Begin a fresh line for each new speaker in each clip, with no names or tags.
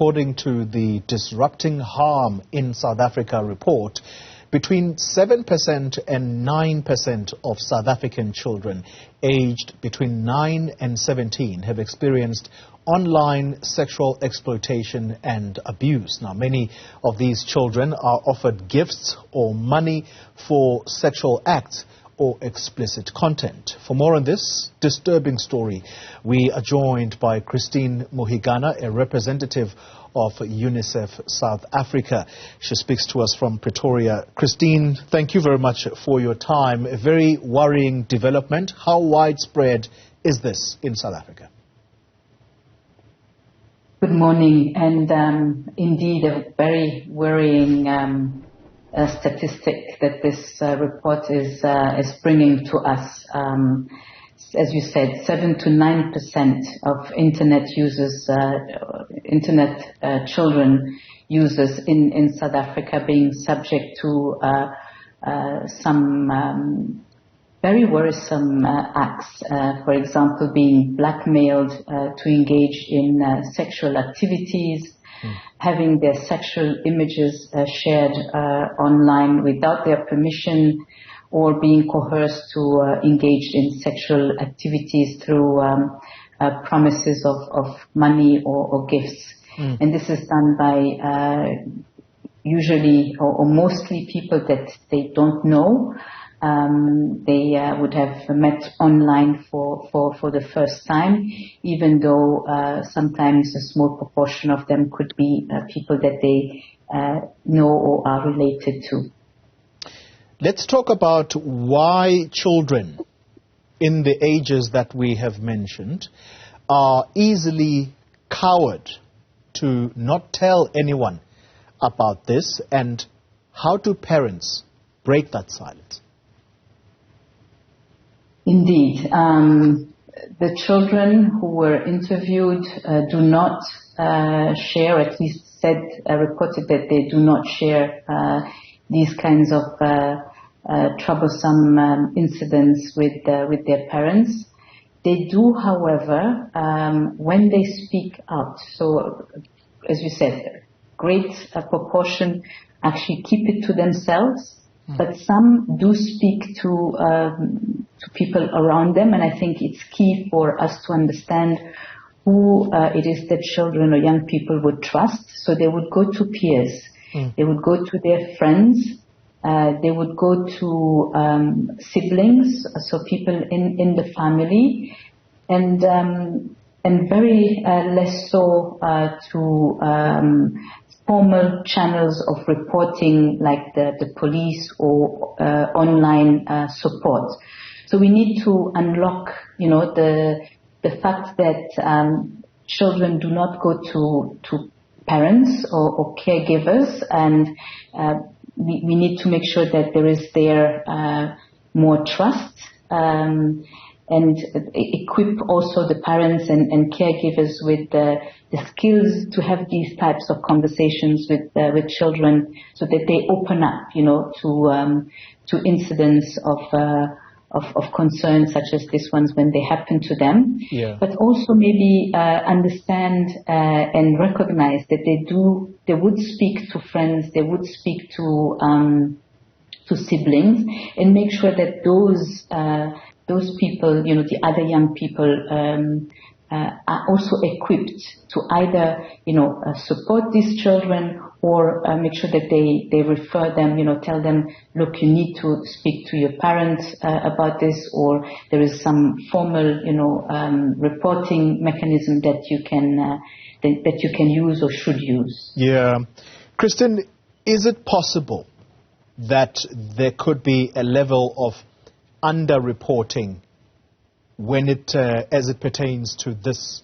according to the Disrupting Harm in South Africa report, between 7% and 9% of South African children aged between 9 and 17 have experienced online sexual exploitation and abuse. Now, many of these children are offered gifts or money for sexual acts or explicit content. For more on this disturbing story, we are joined by Christine Muhigana, a representative of Unicef South Africa. She speaks to us from Pretoria. Christine, thank you very much for your time. A very worrying development. How widespread is this in South Africa?
Good morning, and indeed a very worrying statistic that this report is bringing to us. As you said, 7 to 9% of internet users, children users in South Africa being subject to some very worrisome acts. For example, being blackmailed to engage in sexual activities, having their sexual images shared online without their permission, or being coerced to engage in sexual activities through promises of money or gifts. And this is done by usually or mostly people that they don't know. They would have met online for the first time, even though sometimes a small proportion of them could be people that they know or are related to.
Let's talk about why children in the ages that we have mentioned are easily cowed to not tell anyone about this, and how do parents break that silence?
Indeed. The children who were interviewed do not share, at least reported that they do not share these kinds of troublesome incidents with their parents. They do, however, when they speak out. So, as you said, great proportion actually keep it to themselves, but some do speak to people around them, and I think it's key for us to understand who it is that children or young people would trust. So they would go to peers, they would go to their friends, they would go to siblings, so people in the family, and very less so to formal channels of reporting like the police or online support. So we need to unlock, the fact that children do not go to parents or caregivers, and we need to make sure that there is more trust, and equip also the parents and caregivers with the skills to have these types of conversations with children, so that they open up, to incidents of concern such as this ones when they happen to them.
Yeah. But
also maybe understand and recognize that they would speak to friends, they would speak to siblings, and make sure that those people, the other young people, are also equipped to either, support these children, or make sure that they refer them, tell them, look, you need to speak to your parents about this, or there is some formal, reporting mechanism that you can use or should use.
Yeah. Christine, is it possible that there could be a level of underreporting when as it pertains to this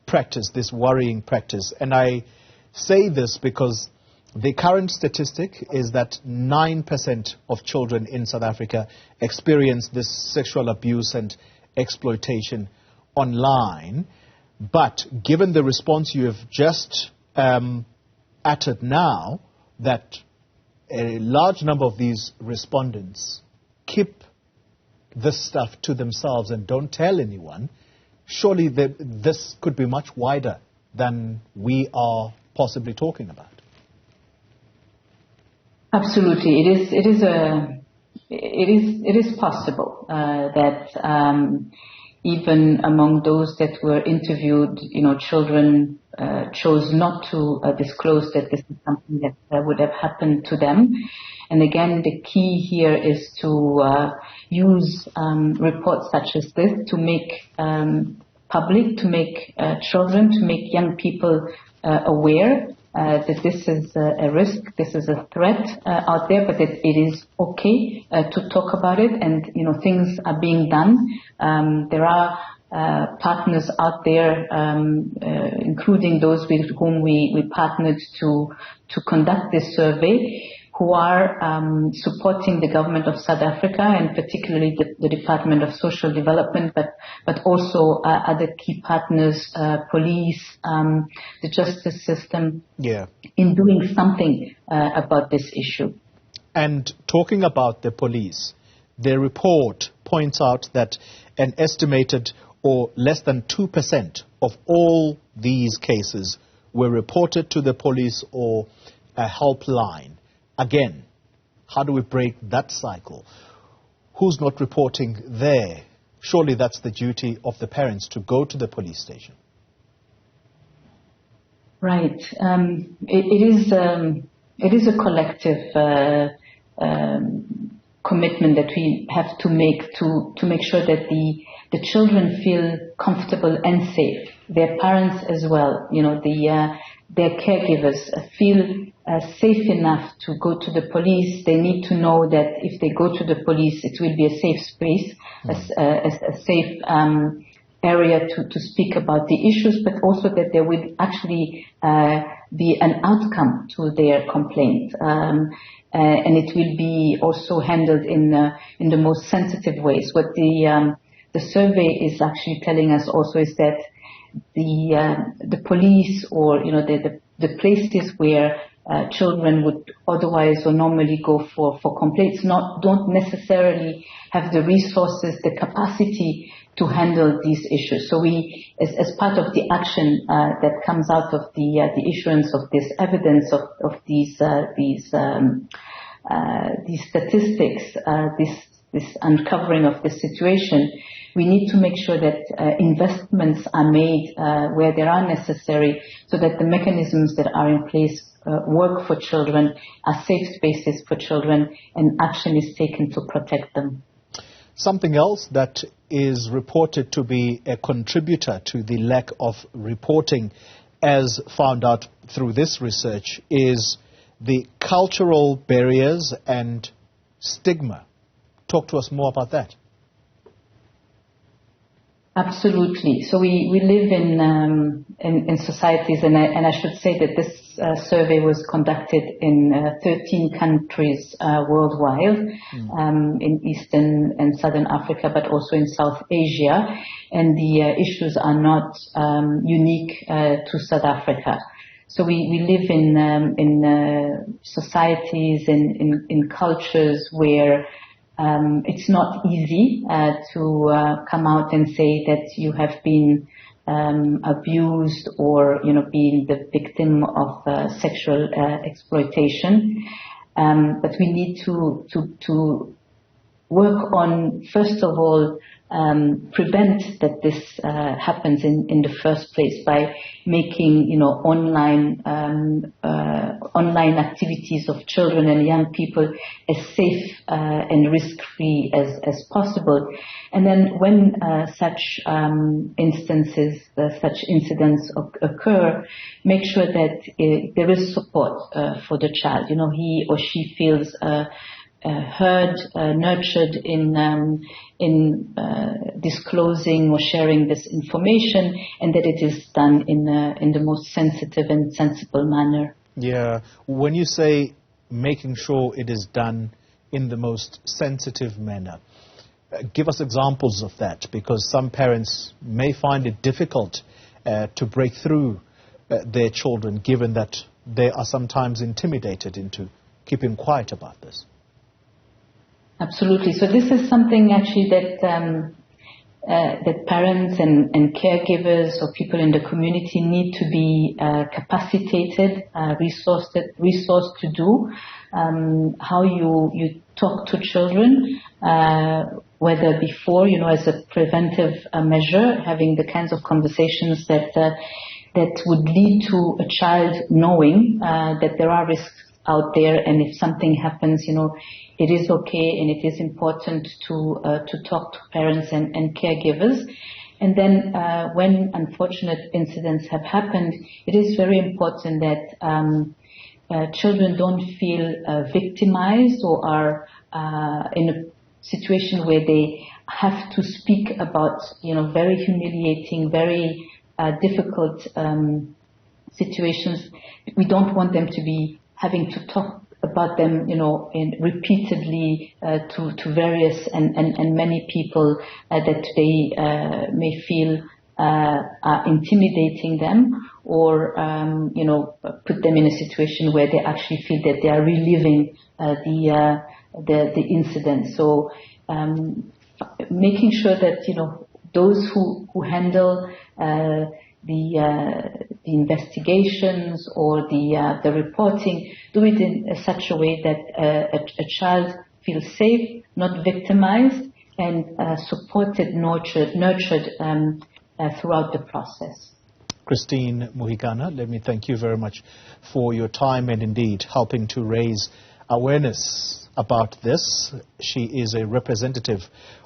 practice, this worrying practice? And I say this because the current statistic is that 9% of children in South Africa experience this sexual abuse and exploitation online. But given the response you have just uttered now, that a large number of these respondents keep this stuff to themselves and don't tell anyone, surely this could be much wider than we are possibly talking about?
Absolutely, it is possible that even among those that were interviewed, children chose not to disclose that this is something that would have happened to them. And again, the key here is to use reports such as this to make public, to make children, to make young people aware that this is a risk, this is a threat out there, but that it is okay to talk about it, and things are being done. There are partners out there, including those with whom we partnered to conduct this survey, who are supporting the government of South Africa, and particularly the Department of Social Development, but also other key partners, police, the justice system, in doing something about this issue.
And talking about the police, their report points out that an estimated or less than 2% of all these cases were reported to the police or a helpline. Again, how do we break that cycle? Who's not reporting there? Surely that's the duty of the parents to go to the police station. Right.
It is a collective commitment that we have to make sure that the children feel comfortable and safe. Their parents as well, their caregivers feel safe enough to go to the police. They need to know that if they go to the police, it will be a safe space, a safe area to speak about the issues, but also that there will actually be an outcome to their complaint. And it will be also handled in the most sensitive ways. What the survey is actually telling us also is that the police, or the places where children would otherwise or normally go for complaints don't necessarily have the resources, the capacity to handle these issues. So we, as part of the action that comes out of the issuance of this evidence of these statistics, this uncovering of the situation, we need to make sure that investments are made where they are necessary, so that the mechanisms that are in place work for children, are safe spaces for children, and action is taken to protect them.
Something else that is reported to be a contributor to the lack of reporting, as found out through this research, is the cultural barriers and stigma. Talk to us more about that.
Absolutely. So we live in societies, and I should say that this survey was conducted in 13 countries worldwide, in Eastern and Southern Africa, but also in South Asia, and the issues are not unique to South Africa. So we live in societies and in cultures where it's not easy to come out and say that you have been abused or being the victim of sexual exploitation. But we need to work on, first of all, prevent that this happens in the first place by making online activities of children and young people as safe and risk-free as possible. And then when such instances, such incidents occur, make sure that there is support for the child. He or she feels heard, nurtured in disclosing or sharing this information, and that it is done in the most sensitive and sensible manner.
Yeah. When you say making sure it is done in the most sensitive manner, give us examples of that, because some parents may find it difficult to break through their children, given that they are sometimes intimidated into keeping quiet about this.
Absolutely. So this is something actually that that parents and caregivers or people in the community need to be capacitated, resourced to do. How you talk to children, whether before, as a preventive measure, having the kinds of conversations that would lead to a child knowing that there are risks out there, and if something happens, it is okay and it is important to talk to parents and caregivers. And then when unfortunate incidents have happened, it is very important that children don't feel victimized or are in a situation where they have to speak about, very humiliating, very difficult situations. We don't want them to be having to talk about them, repeatedly to various and many people that they may feel are intimidating them, or put them in a situation where they actually feel that they are reliving the incident. So making sure that those who handle the investigations or the reporting do it in such a way that a child feels safe, not victimized, and supported, nurtured throughout the process.
Christine Muhigana, let me thank you very much for your time and indeed helping to raise awareness about this. She is a representative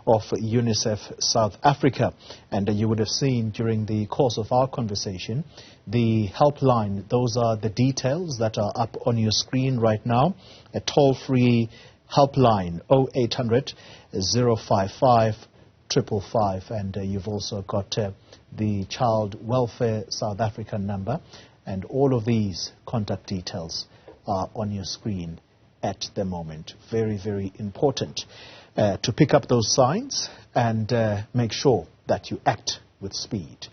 of Unicef South Africa, and you would have seen during the course of our conversation the helpline. Those are the details that are up on your screen right now. A toll-free helpline, 0800 055 555, and you've also got the Child Welfare South African number, and all of these contact details are on your screen at the moment. Very, very important to pick up those signs and make sure that you act with speed.